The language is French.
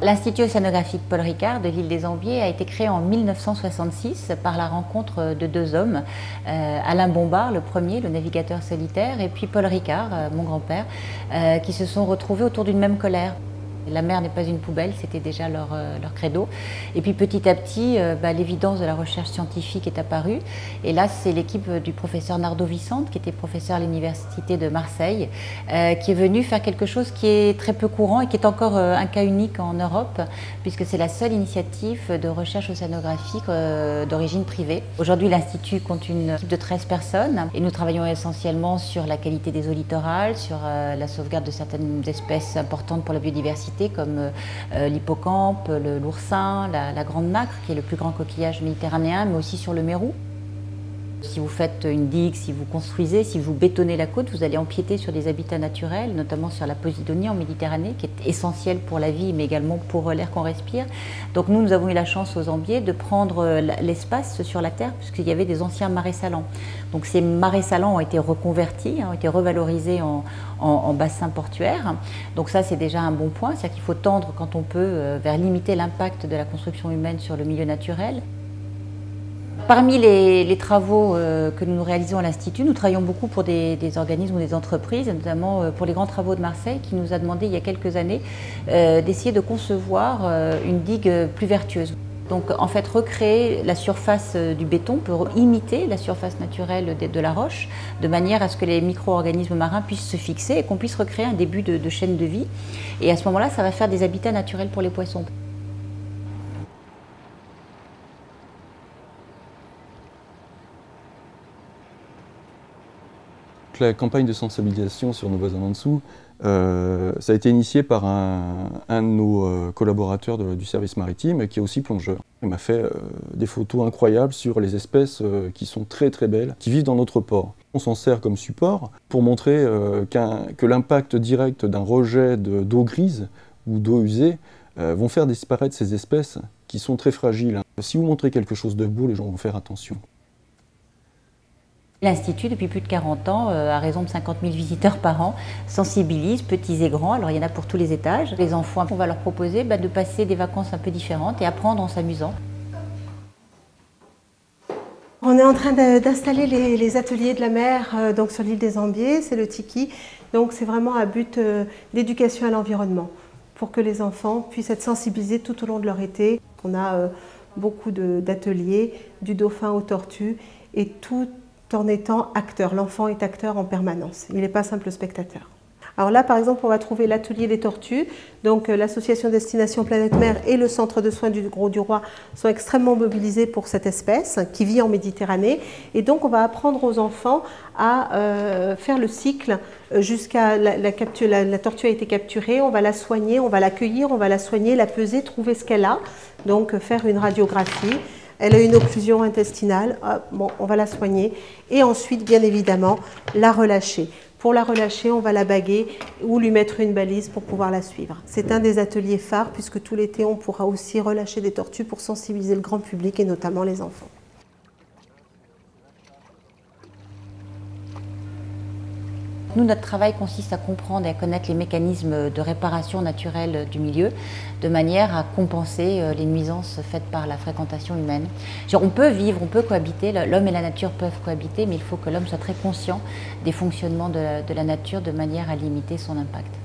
L'Institut océanographique Paul Ricard de l'île des Ambiers a été créé en 1966 par la rencontre de deux hommes, Alain Bombard, le premier, le navigateur solitaire, et puis Paul Ricard, mon grand-père, qui se sont retrouvés autour d'une même colère. La mer n'est pas une poubelle, c'était déjà leur credo. Et puis petit à petit, l'évidence de la recherche scientifique est apparue. Et là, c'est l'équipe du professeur Nardo Vicente, qui était professeur à l'université de Marseille, qui est venu faire quelque chose qui est très peu courant et qui est encore un cas unique en Europe, puisque c'est la seule initiative de recherche océanographique d'origine privée. Aujourd'hui, l'Institut compte une équipe de 13 personnes et nous travaillons essentiellement sur la qualité des eaux littorales, sur la sauvegarde de certaines espèces importantes pour la biodiversité, comme l'hippocampe, l'oursin, la grande nacre, qui est le plus grand coquillage méditerranéen, mais aussi sur le mérou. Si vous faites une digue, si vous construisez, si vous bétonnez la côte, vous allez empiéter sur des habitats naturels, notamment sur la Posidonie en Méditerranée, qui est essentielle pour la vie, mais également pour l'air qu'on respire. Donc nous avons eu la chance aux Ambiers de prendre l'espace sur la terre, puisqu'il y avait des anciens marais salants. Donc ces marais salants ont été reconvertis, ont été revalorisés en bassins portuaires. Donc ça, c'est déjà un bon point, c'est-à-dire qu'il faut tendre quand on peut vers limiter l'impact de la construction humaine sur le milieu naturel. Parmi les travaux que nous réalisons à l'Institut, nous travaillons beaucoup pour des organismes ou des entreprises, notamment pour les grands travaux de Marseille, qui nous a demandé il y a quelques années d'essayer de concevoir une digue plus vertueuse. Donc en fait, recréer la surface du béton pour imiter la surface naturelle de la roche, de manière à ce que les micro-organismes marins puissent se fixer et qu'on puisse recréer un début de chaîne de vie. Et à ce moment-là, ça va faire des habitats naturels pour les poissons. La campagne de sensibilisation sur nos voisins en dessous, ça a été initié par un de nos collaborateurs du service maritime qui est aussi plongeur. Il m'a fait des photos incroyables sur les espèces qui sont très très belles, qui vivent dans notre port. On s'en sert comme support pour montrer que l'impact direct d'un rejet d'eau grise ou d'eau usée vont faire disparaître ces espèces qui sont très fragiles. Si vous montrez quelque chose de beau, les gens vont faire attention. L'Institut, depuis plus de 40 ans, à raison de 50 000 visiteurs par an, sensibilise petits et grands. Alors il y en a pour tous les étages. Les enfants, on va leur proposer de passer des vacances un peu différentes et apprendre en s'amusant. On est en train d'installer les ateliers de la mer donc sur l'île des Ambiers, c'est le Tiki. Donc c'est vraiment à but d'éducation à l'environnement, pour que les enfants puissent être sensibilisés tout au long de leur été. On a beaucoup d'ateliers, du dauphin aux tortues, et tout en étant acteur. L'enfant est acteur en permanence, il n'est pas simple spectateur. Alors là, par exemple, on va trouver l'atelier des tortues. Donc l'association Destination Planète Mer et le centre de soins du Grau-du-Roi sont extrêmement mobilisés pour cette espèce qui vit en Méditerranée. Et donc on va apprendre aux enfants à faire le cycle jusqu'à la tortue a été capturée, on va la soigner, on va l'accueillir, on va la soigner, la peser, trouver ce qu'elle a. Donc faire une radiographie. Elle a une occlusion intestinale, on va la soigner et ensuite, bien évidemment, la relâcher. Pour la relâcher, on va la baguer ou lui mettre une balise pour pouvoir la suivre. C'est un des ateliers phares puisque tout l'été, on pourra aussi relâcher des tortues pour sensibiliser le grand public et notamment les enfants. Nous, notre travail consiste à comprendre et à connaître les mécanismes de réparation naturelle du milieu, de manière à compenser les nuisances faites par la fréquentation humaine. On peut vivre, on peut cohabiter, l'homme et la nature peuvent cohabiter, mais il faut que l'homme soit très conscient des fonctionnements de la nature de manière à limiter son impact.